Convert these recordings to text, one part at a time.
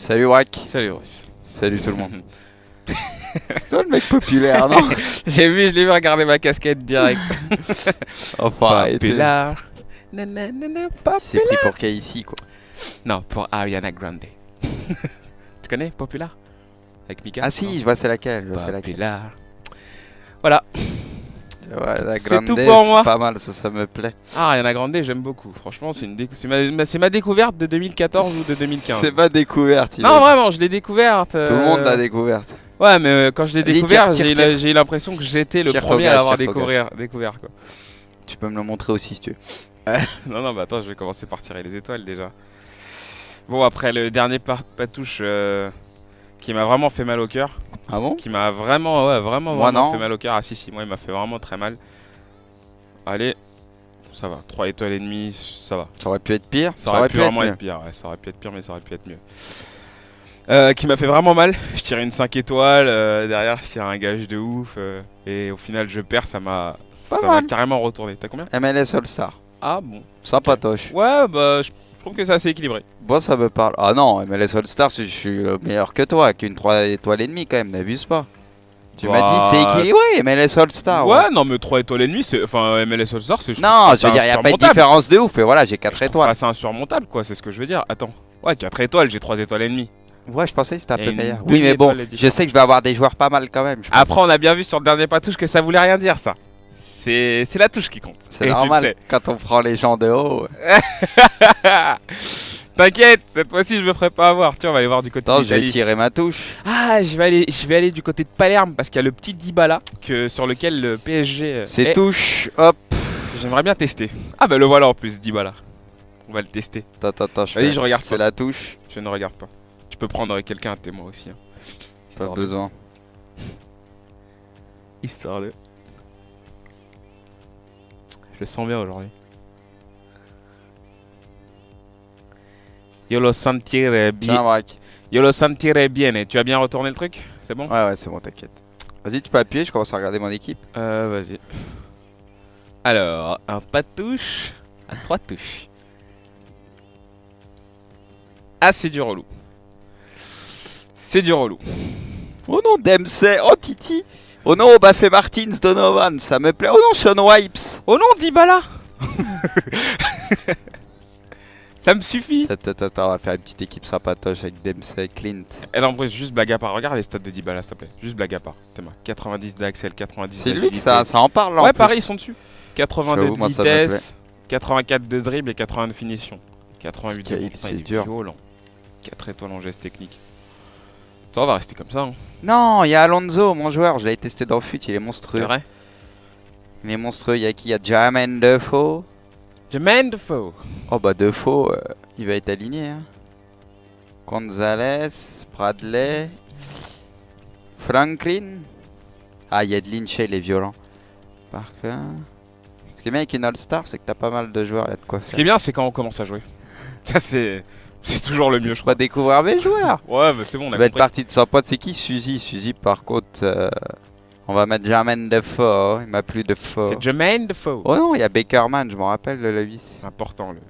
Salut Wack. Salut Russe. Salut tout le monde. C'est toi le mec populaire, non? Je l'ai vu regarder ma casquette direct. Enfin, populaire. C'est pris pour qui ici quoi? Non, pour Ariana Grande. Tu connais Populaire? Avec Mika? Ah si, je vois c'est laquelle, Populaire. Voilà. Ouais, la C'est Grande, tout pour moi. c'est pas mal, ça me plaît. Ah, Ariana Grande, j'aime beaucoup. Franchement, c'est ma découverte de 2014 ou de 2015. C'est ma découverte. Non, vraiment, je l'ai découverte. Tout le monde l'a découverte. Ouais, mais quand je l'ai Vas-y, découvert, tire. j'ai eu l'impression que j'étais le Tire ton premier à gage, l'avoir tire ton découvert quoi. Tu peux me le montrer aussi si tu veux. Non, bah attends, je vais commencer par tirer les étoiles déjà. Bon, après le dernier patouche qui m'a vraiment fait mal au cœur. Ah bon? Qui m'a vraiment, Moi, vraiment non. fait mal au cœur. Ah si, moi il m'a fait vraiment très mal. Allez, ça va, 3 étoiles et demie, ça va. Ça aurait pu être pire. Ça aurait pu vraiment mieux. être pire, ouais, ça aurait pu être pire, mais ça aurait pu être mieux. Qui m'a fait vraiment mal. Je tirais une 5 étoiles, derrière je tire un gage de ouf, et au final je perds, ça m'a mal. carrément retourné. T'as combien? MLS All-Star. Ah bon. Sympatoche. Ouais, bah je trouve que c'est assez équilibré. Moi ça me parle. Ah non, MLS All-Star, je suis meilleur que toi, qu'une 3 étoiles et demie quand même, n'abuse pas. Tu m'as dit c'est équilibré, MLS All-Star. Ouais, non, mais 3 étoiles et demie, enfin MLS All-Star, c'est. Non, je veux dire, il n'y a pas de différence de ouf, et voilà, j'ai 4 étoiles. C'est insurmontable, quoi, c'est ce que je veux dire. Attends. Ouais, 4 étoiles, j'ai 3 étoiles et demie. Ouais, je pensais que c'était un peu meilleur. Oui, mais bon, je sais que je vais avoir des joueurs pas mal quand même. Après, on a bien vu sur le dernier patouche que ça voulait rien dire, ça. C'est la touche qui compte. C'est normal quand on prend les gens de haut. T'inquiète, cette fois-ci je me ferai pas avoir. Tiens, on va aller voir du côté de l'Italie. Je vais tirer ma touche. Ah, je vais aller du côté de Palerme parce qu'il y a le petit Dybala sur lequel le PSG. C'est touche, hop. J'aimerais bien tester. Ah bah le voilà en plus, Dybala. On va le tester. Attends, je regarde. C'est la touche. Je ne regarde pas. Tu peux prendre quelqu'un à témoin aussi. Hein. Pas besoin. Histoire de. Je le sens bien aujourd'hui. Yo lo sentiré bien. Yo lo sentiré bien. Et tu as bien retourné le truc? C'est bon? Ouais, c'est bon, t'inquiète. Vas-y, tu peux appuyer, je commence à regarder mon équipe. Vas-y. Alors, un pas de touche à 3 touches. Ah, c'est du relou. C'est du relou. Oh non, Dempsey. Oh, Titi. Oh non, Bafé Martins, Donovan, ça me plaît. Oh non, Sean Wipes. Oh non, Dybala. Ça me suffit. Attends, on va faire une petite équipe sympatoche avec Dempsey, Clint. Elle embrasse juste blague à part. Regarde les stats de Dybala, s'il te plaît. Juste blague à part. Théma. 90 d'axel, 90 C'est lui que ça en parle là. Ouais, pareil, ils sont dessus. 82 de moi, vitesse, 84 de dribble et 80 de finition. 88 de c'est il est dur. violent. 4 étoiles en geste technique. Ça va rester comme ça. Hein. Non, il y a Alonso, mon joueur. Je l'avais testé dans le fut, il est monstrueux. C'est vrai? Il est monstrueux. Il y a qui? Il y a Jermaine Defoe. Jermaine Defoe. Oh bah Defoe, il va être aligné. Hein. Gonzalez, Bradley, Franklin. Ah, il y a de Lynch, il est violent. Parker. Ce qui est bien avec une All-Star, c'est que t'as pas mal de joueurs, il y a de quoi faire. Ce qui est bien, c'est quand on commence à jouer. Ça, c'est toujours le mieux. Je pas découvrir mes joueurs. Ouais, bah c'est bon, on a compris. Être partie de son pote, c'est qui? Suzy. Suzy, par contre, on va mettre Jermaine Defoe. Il m'a plu Defoe. C'est Jermaine Defoe. Oh non, il y a Bakerman, je me rappelle de la vis. Important, le.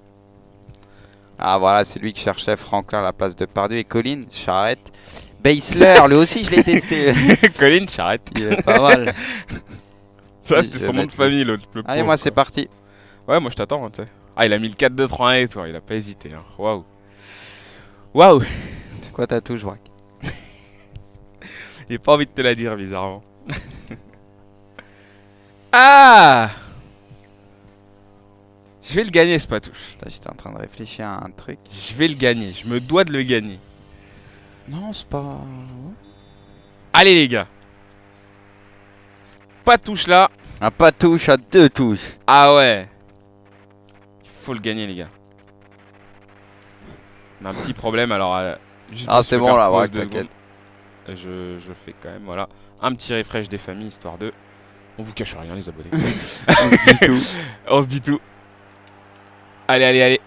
Ah voilà, c'est lui qui cherchait Franklin à la place de Pardieu. Et Colin, Charrette. Beisler, lui aussi je l'ai testé. Colin Charrette. Il est pas mal. Ça, c'était son nom de famille, l'autre. Allez, moi c'est parti. Ouais, moi je t'attends, hein, tu sais. Ah, il a mis le 4-2-3-1 et toi, il a pas hésité. Hein. Waouh. Waouh. C'est quoi ta touche, Braque? J'ai pas envie de te la dire, bizarrement. Ah! Je vais le gagner, ce patouche. J'étais en train de réfléchir à un truc. Je vais le gagner, je me dois de le gagner. Non, c'est pas... Allez, les gars. Patouche là. Un patouche à 2 touches. Ah ouais. Il faut le gagner, les gars. On a un petit problème, alors... juste ah, c'est bon là, ouais, t'inquiète. Je fais quand même, voilà, un petit refresh des familles, histoire de... On vous cache rien, les abonnés. On se dit tout. On se dit tout. Allez.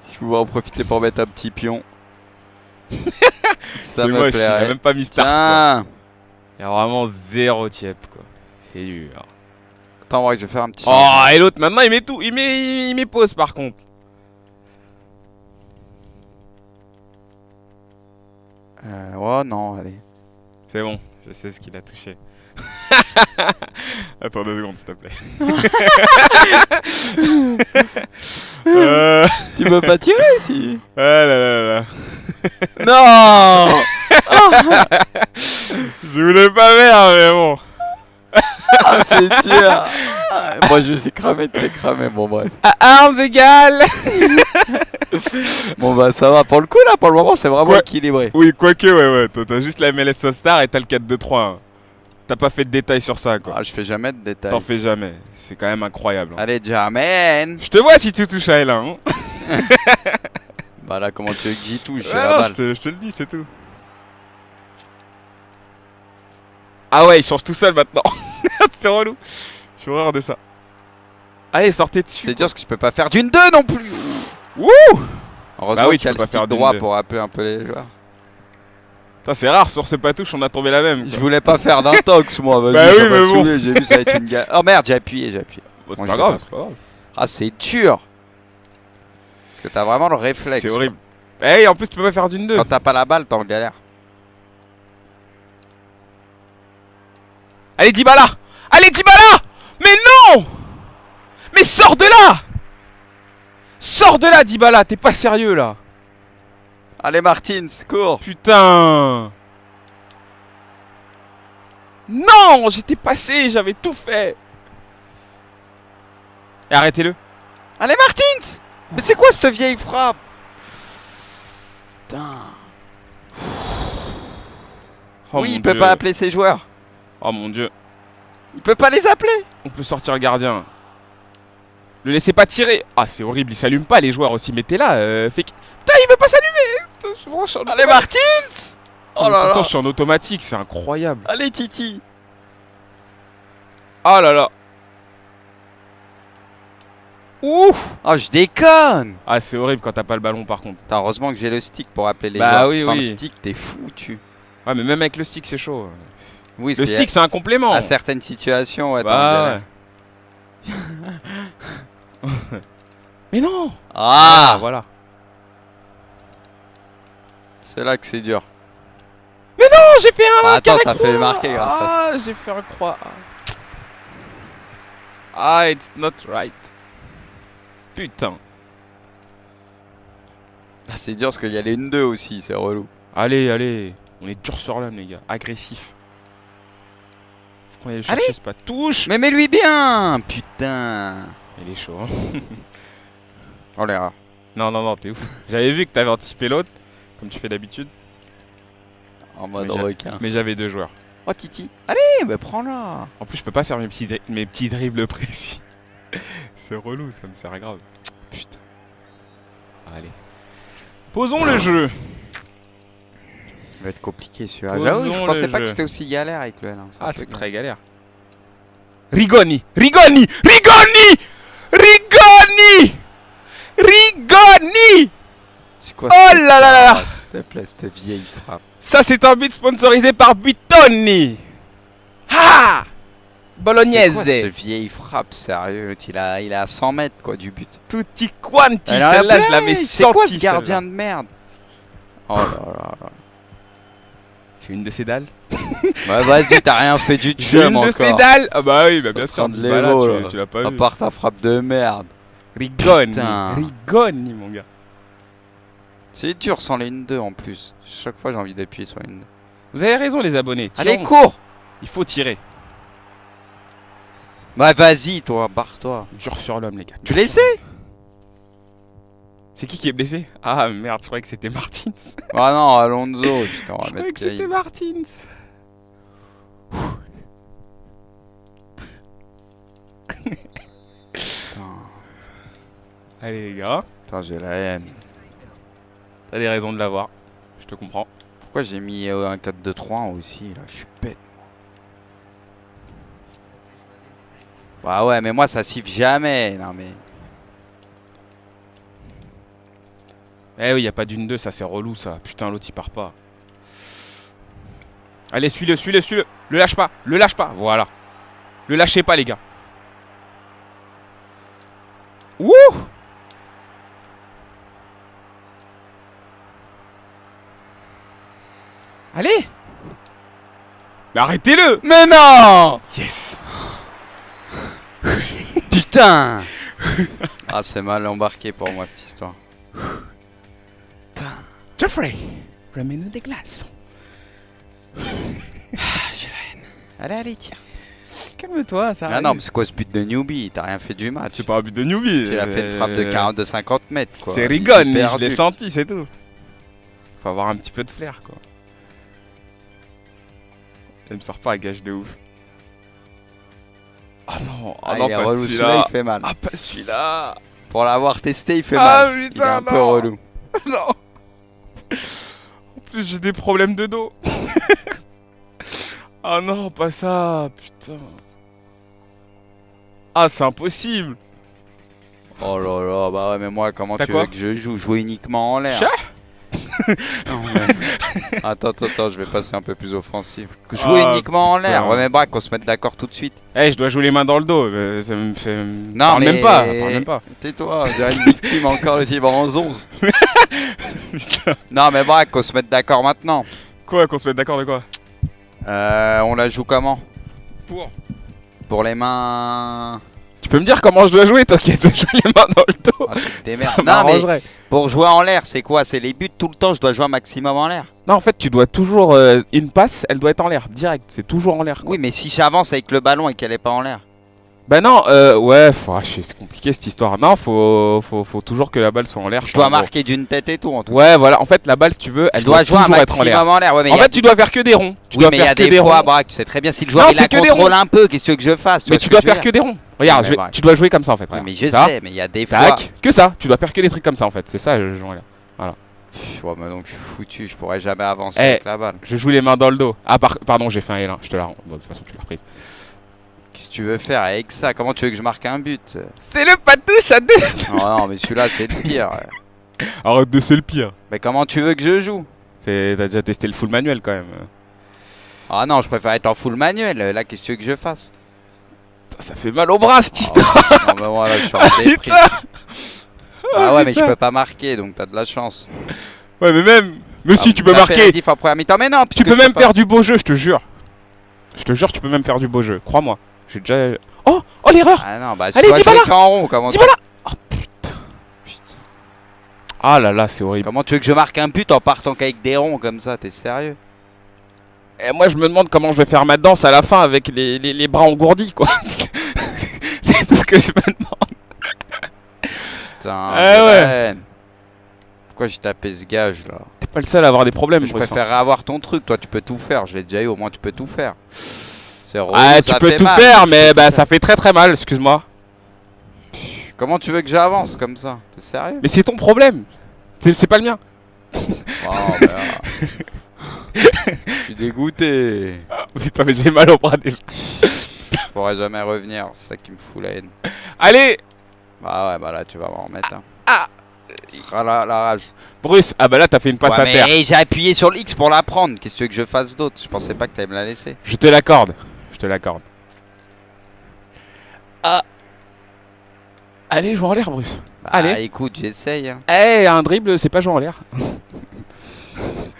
Si je pouvais en profiter pour mettre un petit pion. Ça me plaît. Il a même pas mis start. Tiens. Il y a vraiment 0 tiep, quoi. C'est dur. Attends, ouais, je vais faire un petit... Oh, et l'autre, maintenant, il met tout. Il met pause, par contre. Oh non, allez. C'est bon, je sais ce qu'il a touché. Attends 2 secondes, s'il te plaît. Tu peux pas tirer si. Ah là là là. Non. Je voulais pas faire, mais bon. Ah, c'est dur. Moi, je suis cramé, t'es cramé. Bon, bref. À armes égales. Bon, bah, ça va. Pour le coup, là, pour le moment, c'est vraiment Ouais. équilibré. Oui, quoique, ouais. Toi, t'as juste la MLS All-Star et t'as le 4-2-3. Hein. T'as pas fait de détails sur ça, quoi. Ah, je fais jamais de détails. T'en fais jamais. C'est quand même incroyable. Hein. Allez, Jermaine. Je te vois si tu touches à L1. Hein. Bah, là, comment tu veux que j'y touche? J'ai Ouais, la non, balle. je te le dis, c'est tout. Ah ouais, il change tout seul maintenant. C'est relou. Je suis horreur de ça. Allez, sortez dessus. C'est dur parce que je peux pas faire d'une 2 non plus. Wouh. Heureusement Bah oui, qu'il tu y a peux le pas faire stick d'une droit 2. pour appeler un peu les joueurs. Putain, c'est rare, sur ce patouche, on a trouvé la même. Je Quoi. voulais pas faire d'intox, moi. Vas-y, Bah oui, ça m'a mais bon. saoulé, j'ai vu ça va être une galère. Oh merde, j'ai appuyé. Bon, c'est Moi, pas je l'ai grave, pas c'est pas grave. Ah, c'est dur. Parce que t'as vraiment le réflexe. C'est horrible. Eh, en plus, tu peux pas faire d'une 2. Quand t'as pas la balle, t'es en galère. Allez, Dybala. Allez, Dybala. Mais non. Mais sors de là. Sors de là, Dybala. T'es pas sérieux, là. Allez, Martins, cours. Putain. Non, j'étais passé, j'avais tout fait. Et arrêtez-le. Allez, Martins. Mais c'est quoi cette vieille frappe? Putain. Oh Oui, mon il peut Dieu. pas appeler ses joueurs. Oh mon Dieu. Il peut pas les appeler. On peut sortir le gardien. Le laissez pas tirer. Ah, c'est horrible, il s'allume pas les joueurs aussi. Mettez là. Putain, il veut pas s'allumer. Putain, je suis en Allez, automatique. Martins. Oh là Pourtant, là. je suis en automatique, c'est incroyable. Allez, Titi. Oh là là. Ouf. Oh, je déconne. Ah, c'est horrible quand t'as pas le ballon par contre. T'as heureusement que j'ai le stick pour appeler les Bah joueurs. oui, Sans oui. le stick, t'es foutu. Ouais, mais même avec le stick, c'est chaud. Oui, Le stick, c'est un complément. à certaines situations, ouais, t'es en Bah galère. ouais. Mais non. Ah, Voilà. c'est là que c'est dur. Non, j'ai fait un Ah, attends, carré t'as croix. fait marquer grâce à ça. Ah, j'ai fait un croix. Ah, it's not right. Putain. Ah, c'est dur parce qu'il y a les une 2 aussi, c'est relou. Allez, allez. On est dur sur l'homme, les gars. Agressif. Faut qu'on aille le chercher, Allez. c'est pas touche. Mais mets-lui bien. Putain. Il est chaud, hein. Oh l'erreur. Non, non, non, t'es ouf. J'avais vu que t'avais anticipé l'autre, comme tu fais d'habitude. En mode Mais j'ai- requin. Mais j'avais 2 joueurs. Oh Titi. Allez, bah prends-la. En plus, je peux pas faire mes petits dribbles précis. C'est relou, ça me sert grave. Putain. Allez. Posons le jeu. Ça va être compliqué celui-là. Posons J'avoue, je pensais le pas que jeu. c'était aussi galère avec le L1. Ah, c'est très galère. Rigoni. C'est quoi Oh cette là là là. frappe, s'il te plaît, cette vieille frappe. Ça, c'est un but sponsorisé par Bitoni. Ah, C'est quoi Bolognaise. cette vieille frappe, sérieux? Il est à 100 mètres quoi du but. Tutti quanti. Elle a Celle-là, un je l'avais play. C'est quoi senti. ce gardien de merde? Oh là là là. J'ai une de ces dalles. Ouais, vas-y, t'as rien fait du J'ai jeu une encore. de ces dalles. Ah bah oui, bah bien En sûr. train de Dybala, l'Evo, là. tu l'as pas À vu. part ta frappe de merde. Rigoni. Putain. Rigoni, mon gars. C'est dur sans les 2 en plus. Chaque fois j'ai envie d'appuyer sur une 2. Vous avez raison, les abonnés. Allez, Tirons. cours. Il faut tirer. Bah vas-y toi, barre-toi. Dur sur l'homme, les gars. Tu l'essaies? C'est qui est blessé? Ah merde, je croyais que c'était Martins. Ah non, Alonso, putain, on va Je croyais mettre que c'était Cahill. Martins. Putain, Allez, les gars. putain, j'ai la haine. T'as des raisons de l'avoir. Je te comprends. Pourquoi j'ai mis un 4-2-3 aussi là? Je suis bête. Bah ouais, mais moi ça siffle jamais. Non mais. Eh oui, y a pas d'une 2, ça c'est relou ça. Putain, l'autre il part pas. Allez, suis-le. Le lâche pas. Voilà. Le lâchez pas, les gars. Ouh! Allez. Mais arrêtez-le. Mais non. Yes. Putain. Ah, c'est mal embarqué pour moi cette histoire. Geoffrey, ramène-nous des glaçons. J'ai la haine. Allez, tiens. Calme-toi, ça Ah arrive. non, mais c'est quoi ce but de newbie? T'as rien fait du match. C'est pas un but de newbie. Tu l'as fait une frappe de 50 mètres, quoi. C'est rigone, Hyper je l'ai dur. senti, c'est tout. Faut avoir un petit peu de flair, quoi. Elle me sort pas à gage de ouf. Ah non, Ah, non, il est pas relou, celui-là, celui-là. il fait mal. Ah, pas celui-là. Pour l'avoir testé, il fait Ah, mal. Il est putain, un peu non. relou. Non. En plus, j'ai des problèmes de dos. Ah non, pas ça, putain. Ah, c'est impossible. Oh là là, bah ouais, mais moi, comment T'as tu quoi veux que je joue? Jouer uniquement en l'air. Chat. Non, mais- Attends, je vais passer un peu plus offensif. Jouer uniquement en l'air. putain. Ouais, mais bah, qu'on se mette d'accord tout de suite. Eh, je dois jouer les mains dans le dos. Ça me fait. Non, Parle mais- même pas. Parle même pas. Tais-toi, j'ai une victime encore ici en 11. Non, mais bah, qu'on se mette d'accord maintenant. Quoi, qu'on se mette d'accord de quoi? On la joue comment? Pour. Pour les mains. Tu peux me dire comment je dois jouer, toi qui dois jouer les mains dans le dos? Ah, tu te Ça démerdes. Non, mais m'arrangerait. pour jouer en l'air, c'est quoi? C'est les buts tout le temps, je dois jouer un maximum en l'air. Non, en fait, tu dois toujours. Une passe, elle doit être en l'air, direct. C'est toujours en l'air. quoi. Oui, mais si j'avance avec le ballon et qu'elle est pas en l'air. Bah non, ouais, c'est compliqué cette histoire. Non, faut toujours que la balle soit en l'air. Je dois en gros. marquer d'une tête et tout en tout. Ouais, voilà. En fait, la balle, si tu veux, elle Je dois jouer un toujours être en l'air. maximum en l'air. Ouais, mais En y a- fait, tu dois faire que des ronds. Tu oui, dois mais il y faire a que des des fois, ronds. Braque, tu sais très bien si le joueur Non, il c'est la que des contrôle ronds. un peu, qu'est-ce que tu veux que je fasse? Mais vois tu ce dois je veux faire que dire des ronds. Regarde, mais Braque. tu dois jouer comme ça en fait. Ouais, regarde. mais je Ça. sais, mais il y a des fois. Tac, que ça. Tu dois faire que des trucs comme ça en fait. C'est ça, je joue en l'air. Ouais, mais donc je suis foutu, je pourrais jamais avancer Eh. avec la balle. Je joue les mains dans le dos. Ah, pardon, j'ai fait un L1. Je te la rends. Bon, de toute façon, tu l'as reprise. Qu'est-ce que tu veux faire avec ça? Comment tu veux que je marque un but? C'est le patouche à deux. Non, non, mais celui-là c'est le pire. Arrête de c'est le pire. Mais comment tu veux que je joue? T'as déjà testé le full manuel quand même. Ah non, je préfère être en full manuel. Là, qu'est-ce que tu veux que je fasse? Putain, ça fait mal au bras cette histoire. Non, mais voilà, je suis en dépris. Ah ouais, mais je peux pas marquer, donc t'as de la chance. Ouais, mais même. Mais si, tu peux marquer. En première mi-temps, mais non, Tu puisque peux je même pas. faire du beau jeu, je te jure. Je te jure, tu peux même faire du beau jeu. Crois-moi. J'ai déjà. Oh, oh l'erreur. Ah non, bah Allez, tu dois Dybala. jouer qu'en rond. Comment Dybala. Oh putain. Ah là là, c'est horrible. Comment tu veux que je marque un but en partant qu'avec des ronds comme ça? T'es sérieux? Et moi, je me demande comment je vais faire ma danse à la fin avec les bras engourdis, quoi. C'est tout ce que je me demande. Putain. Ah ouais. Hélène. Pourquoi j'ai tapé ce gage là? T'es pas le seul à avoir des problèmes, Je Bruce, hein. préférerais avoir ton truc. Toi, tu peux tout faire. Je l'ai déjà eu. Au moins, tu peux tout faire. C'est relou, Ah, tu ça peux fait tout mal, faire, tu mais peux bah tout faire. ça fait très très mal, excuse-moi. Comment tu veux que j'avance comme ça? T'es sérieux? Mais c'est ton problème. C'est pas le mien. Oh, bah, je suis dégoûté. Putain, mais j'ai mal au bras déjà. Je pourrais jamais revenir. C'est ça qui me fout la haine. Allez, Bah ouais, bah là, tu vas m'en remettre. Hein. Ah. Ce sera la rage. Bruce. Ah bah là, t'as fait une passe Ouais, à terre. mais j'ai appuyé sur le X pour la prendre. Qu'est-ce que tu veux que je fasse d'autre? Je pensais pas que t'allais me la laisser. Je te l'accorde. Je te l'accorde. Ah. Allez, joue en l'air, Bruce. Bah, Allez. écoute, j'essaye. Hein. Eh, un dribble, c'est pas jouer en l'air.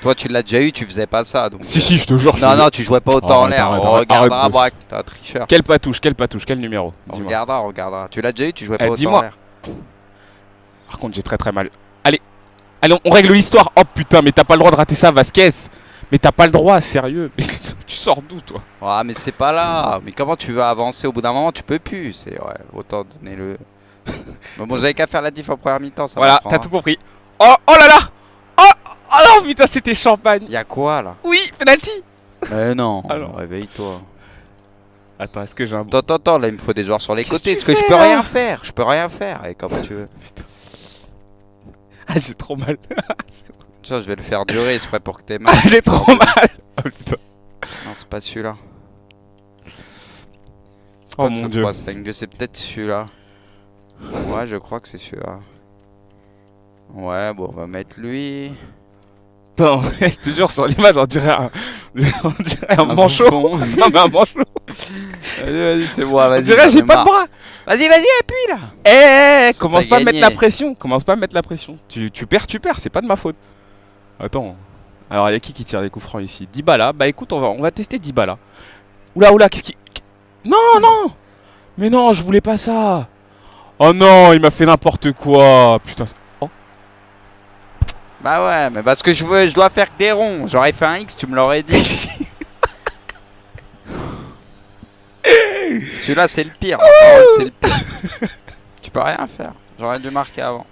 Toi, tu l'as déjà eu, tu faisais pas ça. Donc... Si, si, je te jure. je Non, te non, jure. tu jouais pas Oh, autant en arrête, l'air. arrête, On arrête, regardera, arrête, Braque. T'es un tricheur. Quelle patouche, quel numéro? On Dis-moi. regardera, on regardera. Tu l'as déjà eu, tu jouais pas Eh, autant dis-moi. en l'air. Par contre, j'ai très très mal. Allez, allez, on règle l'histoire. Oh putain, mais t'as pas le droit de rater ça, Vasquez. Mais t'as pas le droit, sérieux. Mais tu sors d'où, toi? Ouais, mais c'est pas là. Mais comment tu veux avancer au bout d'un moment? Tu peux plus. C'est ouais, autant donner le. Mais bon, j'avais qu'à faire la diff en première mi-temps. Ça Voilà, m'apprendra. t'as tout compris. Oh, oh là là. Oh, oh non, putain, c'était champagne. Y'a quoi là? Oui, penalty. Mais non, Alors. réveille-toi. Attends, est-ce que j'ai un bon... Attends, là il me faut des joueurs sur les Qu'est-ce côtés. que Parce tu que je fais, peux là rien faire. Je peux rien faire. Et comment tu veux? Ah, j'ai trop mal. Tiens, je vais le faire durer exprès pour que t'aies mal. Ah, j'ai trop mal. Oh putain. Non, c'est pas celui-là. Oh Pas mon ce dieu. 3-5-2, c'est peut-être celui-là. Ouais, je crois que c'est celui-là. Ouais, bon, on va mettre lui. Putain, je te jure, sur l'image, on dirait un manchot. bouffon. Non, mais un manchot. Vas-y, c'est moi, On vas-y. dirait, j'en j'ai ai pas de marre. bras. Vas-y, appuie là. Commence t'as pas à me mettre gagné. la pression. Commence pas à me mettre la pression. Tu perds, c'est pas de ma faute. Attends. Alors, il y a qui tire des coups francs ici? Dybala. Bah écoute, on va tester Dybala. Oula, qu'est-ce qui... Non. Mais non, je voulais pas ça. Oh non, il m'a fait n'importe quoi. Putain. Oh. Bah ouais, mais parce que je dois faire que des ronds. J'aurais fait un X, tu me l'aurais dit. Celui-là, c'est le pire. C'est le pire. Tu peux rien faire. J'aurais dû marquer avant.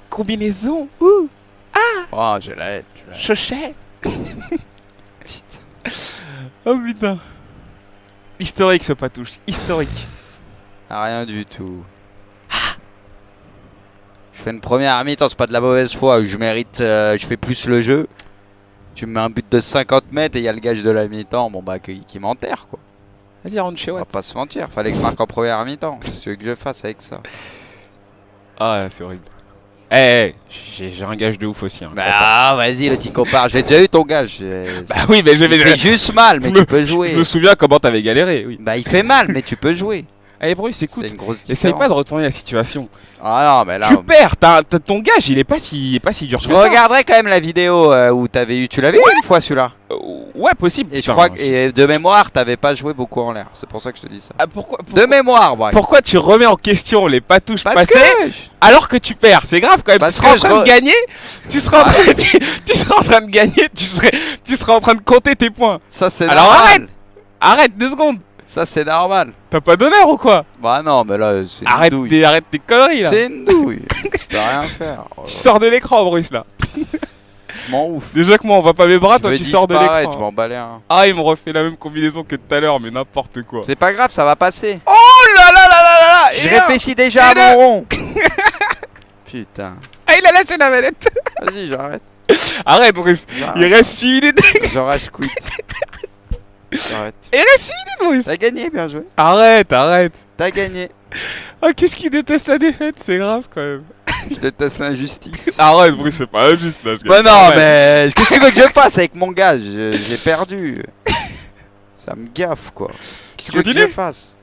Combinaison. Oh, je l'ai. Chochet. Putain. Oh putain. Historique ce patouche. Historique. Rien du tout. Je fais une première mi-temps, c'est pas de la mauvaise foi. Je mérite, je fais plus le jeu. Tu me mets un but de 50 mètres et il y a le gage de la mi-temps. Bon bah qui m'enterre quoi. Vas-y, rentre chez On va Watt. pas se mentir, fallait que je marque en première mi-temps. Qu'est-ce que tu veux que je fasse avec ça? Ah, c'est horrible. J'ai un gage de ouf aussi. Hein. Bah vas-y le petit copain, j'ai déjà eu ton gage. Bah oui, mais Il fait juste mal, mais tu peux jouer. Je me souviens comment t'avais galéré, oui. Bah il fait mal, mais tu peux jouer. Allez, Bruce, écoute. C'est une grosse Essaye différence. pas de retourner la situation. Ah non, mais là. Tu perds, ton gage, il est pas si dur que Je ça. regarderai quand même la vidéo où t'avais eu. Tu l'avais eu une fois celui-là. Ouais, possible. Et je Putain, crois que et de mémoire, t'avais pas joué beaucoup en l'air. C'est pour ça que je te dis ça. Ah, pourquoi De mémoire, bref. pourquoi tu remets en question les patouches Parce passées que alors que tu perds? C'est grave quand même. Parce Tu seras en que train de gagner. Tu seras en train de gagner. Tu seras en train de compter tes points. ça c'est Alors normal. Arrête 2 secondes. Ça c'est normal. T'as pas d'honneur ou quoi? Bah non, mais là c'est une Arrête douille. tes conneries là. C'est une douille. Tu peux rien faire. Oh, Tu sors de l'écran, Bruce là. je m'en ouf. Déjà que moi on voit pas mes bras, Je toi veux tu sors de disparaître, l'écran. je m'en bats les reins. Ah, il me refait la même combinaison que tout à l'heure, mais n'importe quoi. C'est pas grave, ça va passer. Oh là. Je réfléchis déjà à mon rond. Putain. Ah, il a lâché la manette. Vas-y, j'arrête. Arrête, Bruce. Il J'arrête. reste 6 minutes. Je rage quit. J'arrête. Il reste 6 minutes, Bruce. T'as gagné, bien joué. Arrête. T'as gagné. Oh, qu'est-ce qu'il déteste la défaite, c'est grave quand même. Je déteste l'injustice. Arrête, Bruce, c'est pas injuste là. Bah non, mais qu'est-ce que tu veux que je fasse avec mon gars? J'ai perdu. Ça me gaffe quoi. Qu'est-ce que tu veux que continues je fasse?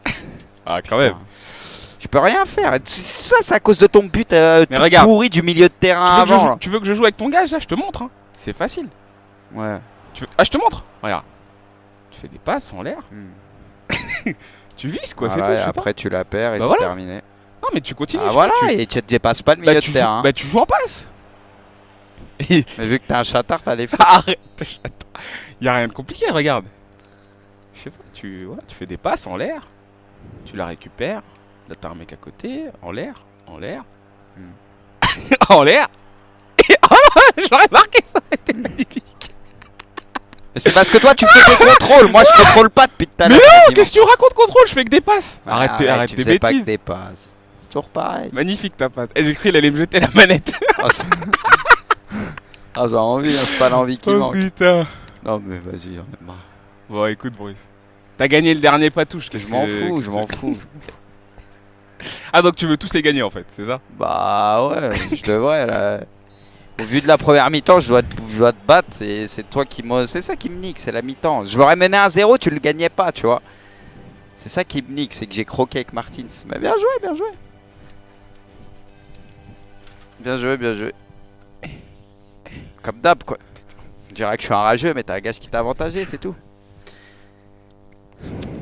Ah, quand même. Putain. Je peux rien faire. Ça, c'est à cause de ton but Mais tout regarde. pourri du milieu de terrain avant. Tu veux que je joue avec ton gage là? Je te montre. Hein. C'est facile. Ouais. Ah, je te montre. Regarde. Tu fais des passes en l'air. Tu vises quoi, c'est Voilà, tout. et je sais après tu la perds et Bah c'est voilà. terminé. pas. Non, mais tu continues. Ah je voilà, crois, tu- et tu te dépasses pas le Bah, milieu tu de terrain. bah, tu joues en passe. Mais vu que t'es un chatard, t'as les faire. Arrête. Y'a rien de compliqué, regarde. Je sais pas, tu fais des passes en l'air. Tu la récupères. Là, t'as un mec à côté. En l'air. En l'air. En l'air. Et oh non, j'aurais marqué ça. C'était magnifique. C'est parce que toi tu fais des contrôles, moi je contrôle pas depuis tout à Mais l'heure. non, quasiment. qu'est-ce que tu racontes, contrôle? Je fais que des passes. Ah, Arrête tu tes faisais pas que bêtises. des passes. C'est toujours pareil. Magnifique ta passe. Et j'ai cru qu'il allait me jeter la manette. Ah j'ai envie, hein, c'est pas l'envie qui Oh manque. putain. Non mais vas-y, j'en ai marre. Bon, écoute, Bruce. T'as gagné le dernier patouche. Je m'en fous, je m'en fous. Ah, donc tu veux tous les gagner en fait, c'est ça? Bah ouais, je devrais là. Au vu de la première mi-temps, je dois te battre et c'est toi qui me... C'est ça qui me nique, c'est la mi-temps. Je l'aurais mené 1-0, tu le gagnais pas, tu vois. C'est ça qui me nique, c'est que j'ai croqué avec Martins. Mais bien joué, bien joué. Bien joué, bien joué. Comme d'hab quoi. Je dirais que je suis un rageux, mais t'as un gage qui t'a avantagé, c'est tout.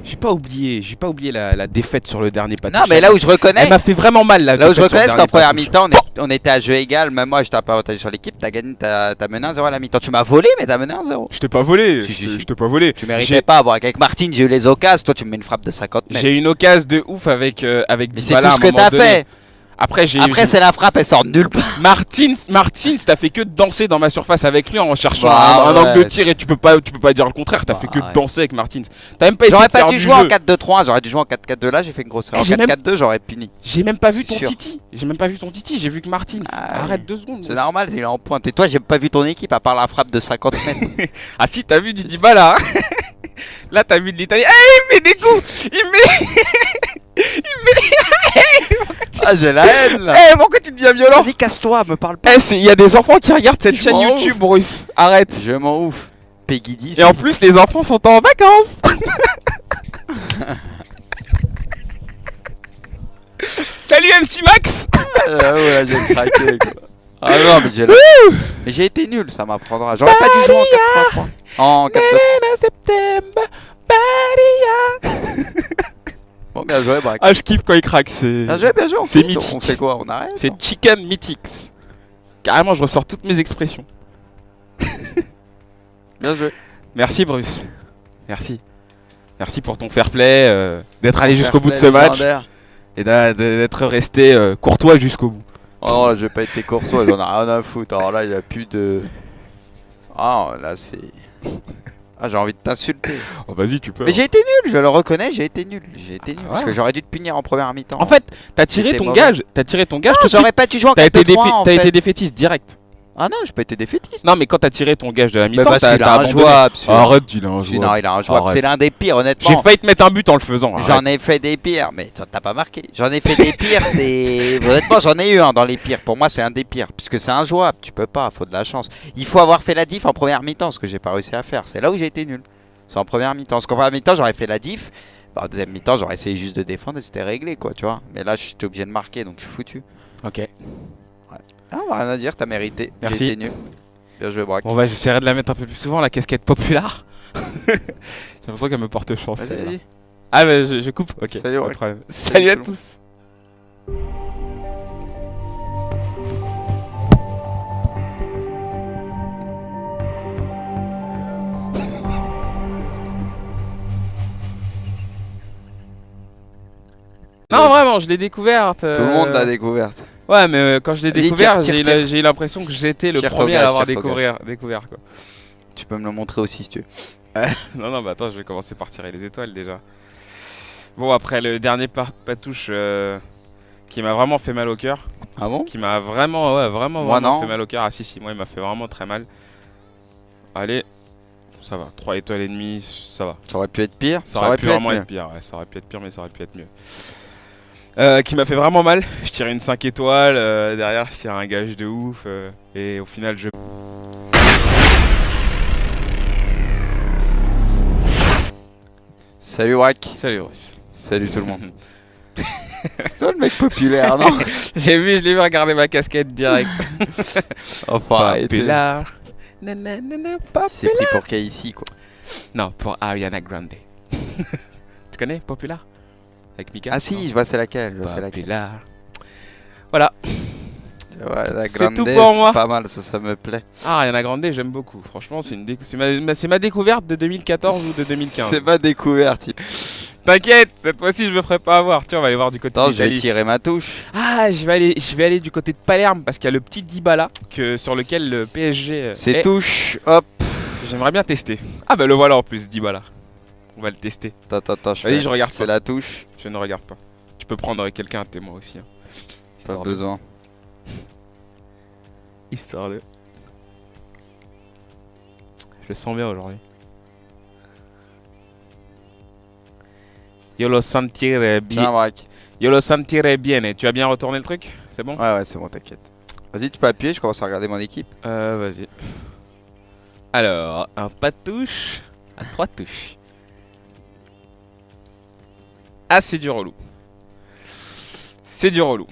J'ai pas oublié la défaite sur le dernier patouche. Non mais là où je reconnais... Elle m'a fait vraiment mal là. Là où je reconnais, c'est qu'en première mi-temps, on était à jeu égal. Même moi, j'étais un peu avantagé sur l'équipe. T'as gagné, t'as mené 1-0 à la mi-temps. Tu m'as volé, mais t'as mené 1-0. Je t'ai pas volé. Si, si, Je si. t'ai pas volé. Tu méritais pas. Bon, avec Martine, j'ai eu les occasions. Toi, tu me mets une frappe de 50 mètres. J'ai une occasion de ouf avec Mais c'est Dybala tout à ce un que moment t'as donné. fait. Après, Après, c'est la frappe, elle sort de nulle part. Martins, t'as fait que de danser dans ma surface avec lui en cherchant Bah, un angle de ouais. tir et tu peux pas dire le contraire. T'as Bah, fait que de ouais. danser avec Martins. T'as même pas essayé J'aurais de faire pas dû du jouer en jeu. 4-2-3, j'aurais dû jouer en 4-4-2 là, j'ai fait une grosse erreur. En J'ai même- 4-4-2, j'aurais puni. J'ai même pas vu ton Sûr. titi. J'ai même pas vu ton titi. J'ai vu que Martins. Ah, Arrête oui. 2 secondes. C'est normal, il est en pointe. Et toi, j'ai pas vu ton équipe à part la frappe de 50 mètres. Ah si, t'as vu du Dybala. Hein. Là, t'as vu de l'Italien. Eh, il met des coups. Il met. Ah, j'ai la haine là. Eh, pourquoi tu deviens violent? Vas-y, casse-toi, me parle pas. Eh, il y a des enfants qui regardent cette Je chaîne m'en YouTube, Bruce. Arrête. Je m'en ouf. Peggy 10. Et en plus, les enfants sont en vacances. Salut MC Max. Ah ouais, j'ai craqué quoi. Ah non, mais j'ai été nul, ça m'apprendra. J'aurais pas dû jouer en 4-3-3. En 4-2. Bon, bien joué, Braque. Ah, je kiffe quand il craque. Bien joué, bien joué. C'est mythique. On fait quoi? On arrête? C'est Chicken Mythics. Carrément, je ressors toutes mes expressions. Bien joué. Merci, Bruce. Merci. Merci pour ton fair play, d'être allé jusqu'au bout de ce match et d'être resté courtois jusqu'au bout. Oh, j'ai pas été courtois, j'en ai rien à foutre. Alors là, il n'y a plus de. Ah, là, c'est. Ah, j'ai envie de t'insulter. Oh, vas-y, tu peux. Mais j'ai été nul, je le reconnais, j'ai été nul. J'ai été nul. Ah, Parce ouais. que j'aurais dû te punir en première mi-temps. En fait, t'as tiré C'était ton mauvais. gage. T'as tiré ton gage. Non, tout de suite. j'aurais pas dû jouer en T'as été, 4-2-3 en t'as fait. été défaitiste direct. Ah non, j'ai pas été défaitiste. Non, mais quand t'as tiré ton gage de la Mais mi-temps, parce t'as qu'il a un abandonné. jouable. Arrête, il a un Non, jouable. il a un jouable. Arrête. C'est l'un des pires, honnêtement. J'ai failli te mettre un but en le faisant. J'en ai fait des pires, mais t'as pas marqué. J'en ai fait des pires, c'est. Honnêtement, j'en ai eu un dans les pires. Pour moi, c'est un des pires. Puisque c'est injouable, tu peux pas, faut de la chance. Il faut avoir fait la diff en première mi-temps, ce que j'ai pas réussi à faire. C'est là où j'ai été nul. C'est en première mi-temps. Parce qu'en première mi-temps, j'aurais fait la diff. Bah, en deuxième mi-temps, j'aurais essayé juste de défendre et c'était réglé, quoi, tu vois. Mais là, j'étais obligé de marquer, donc je suis foutu. Ok. Ah, bah, rien à dire, t'as mérité. Merci. J'ai été nul. Bien joué, Braque. Bon, bah, j'essaierai de la mettre un peu plus souvent, la casquette populaire. J'ai l'impression qu'elle me porte chance. Vas-y, celle-là. vas-y. Ah, bah, je coupe. Ok. Salut, pas de ouais. problème. Salut à tout le monde. tous. Non, vraiment, je l'ai découverte. Tout le monde l'a découverte. Ouais, mais quand je l'ai Vas-y, découvert, tire, j'ai tire. j'ai eu l'impression que j'étais le Tire ton premier gage, à l'avoir tire ton découvert quoi. Tu peux me le montrer aussi si tu veux. Non, non, bah attends, je vais commencer par tirer les étoiles déjà. Bon, après le dernier patouche qui m'a vraiment fait mal au cœur, Ah bon? qui m'a vraiment, ouais, vraiment, Moi, vraiment non. fait mal au cœur. Ah si, si, moi il m'a fait vraiment très mal. Allez, ça va, 3 étoiles et demie, ça va. Ça aurait pu être pire. Ça aurait pu vraiment mieux. être pire, ouais, ça aurait pu être pire, mais ça aurait pu être mieux. Qui m'a fait vraiment mal. Je tirais une 5 étoiles, derrière je tirais un gage de ouf, et au final je... Salut Wack. Salut Russe. Salut tout le monde. C'est toi le mec populaire, non? J'ai vu, je l'ai vu regarder ma casquette direct. Enfin, arrêtez. Populaire. Nanana, C'est pris pour qui ici, quoi? Non, pour Ariana Grande. Tu connais Populaire? Avec Mika? Ah si, je vois c'est laquelle. Je vois c'est laquelle. Populaire. Voilà. Ouais, la C'est Grande, tout pour moi. c'est pas mal, ça me plaît. Ah, Ariana Grande, j'aime beaucoup. Franchement, c'est ma découverte de 2014 ou de 2015. C'est ma découverte. T'inquiète, cette fois-ci je me ferai pas avoir. Tiens, on va aller voir du côté Attends, je vais d'Italie. tirer ma touche. Ah, je vais aller du côté de Palerme parce qu'il y a le petit Dybala sur lequel le PSG C'est est. touche, hop. J'aimerais bien tester. Ah bah le voilà en plus, Dybala. On va le tester. Attends, Vas-y, je regarde C'est pas. la touche. Je ne regarde pas. Tu peux prendre quelqu'un à témoin aussi. Hein. Pas Histoire de- besoin. Histoire de... Je le sens bien aujourd'hui. Yo lo sentirei Tiens, bien. Braque. Yo lo sentirei bien. Tu as bien retourné le truc? C'est bon? Ouais, c'est bon, t'inquiète. Vas-y, tu peux appuyer, je commence à regarder mon équipe. Vas-y. Alors, un pas de touche à 3 touches. Ah, c'est du relou. C'est du relou.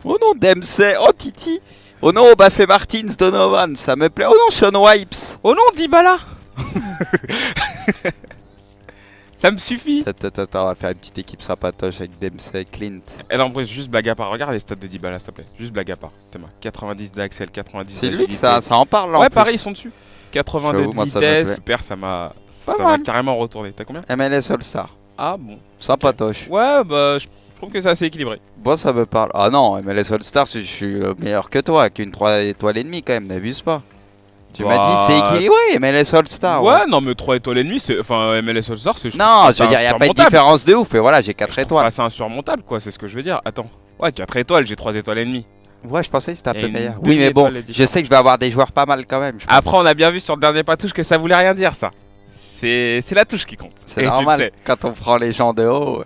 Oh non, Dempsey. Oh, Titi. Oh non, Baffé Martins, Donovan, ça me plaît. Oh non, Sean Wipes. Oh non, Dybala. Ça me suffit. Attends, on va faire une petite équipe sympatoche avec Dempsey, Clint. Elle embrasse juste blague à part. Regarde les stats de Dybala, s'il te plaît. Juste blague à part. Théma. 90 d'Axel, 90 C'est lui que d'agilité. ça en parle là. en Ouais, plus. pareil, ils sont dessus. 82 J'avoue, de moi, ça me vitesse. plaît. Super, ça m'a mal. carrément retourné. T'as combien? MLS All-Star. Ah bon. Sympatoche. Ouais, bah, je trouve que c'est assez équilibré. Moi, ça me parle. Ah non, MLS All-Star, je suis meilleur que toi, qu'une 3 étoiles et demie quand même, n'abuse pas. Tu m'as Bah, dit c'est équilibré, MLS All-Star. Ouais, non, mais 3 étoiles et demie, c'est. Enfin, MLS All-Star, c'est. Non, je veux dire, il n'y a pas de différence de ouf, et voilà, j'ai 4 étoiles. C'est insurmontable, quoi, c'est ce que je veux dire. Attends. Ouais, 4 étoiles, j'ai 3 étoiles et demie. Ouais, je pensais que c'était un Il y a peu une meilleur. Oui, mais bon, demi-étoile de je différence. sais que je vais avoir des joueurs pas mal quand même. je pense. Après, on a bien vu sur le dernier patouche que ça voulait rien dire, ça. C'est la touche qui compte. C'est Et tu le normal sais. quand on prend les gens de haut.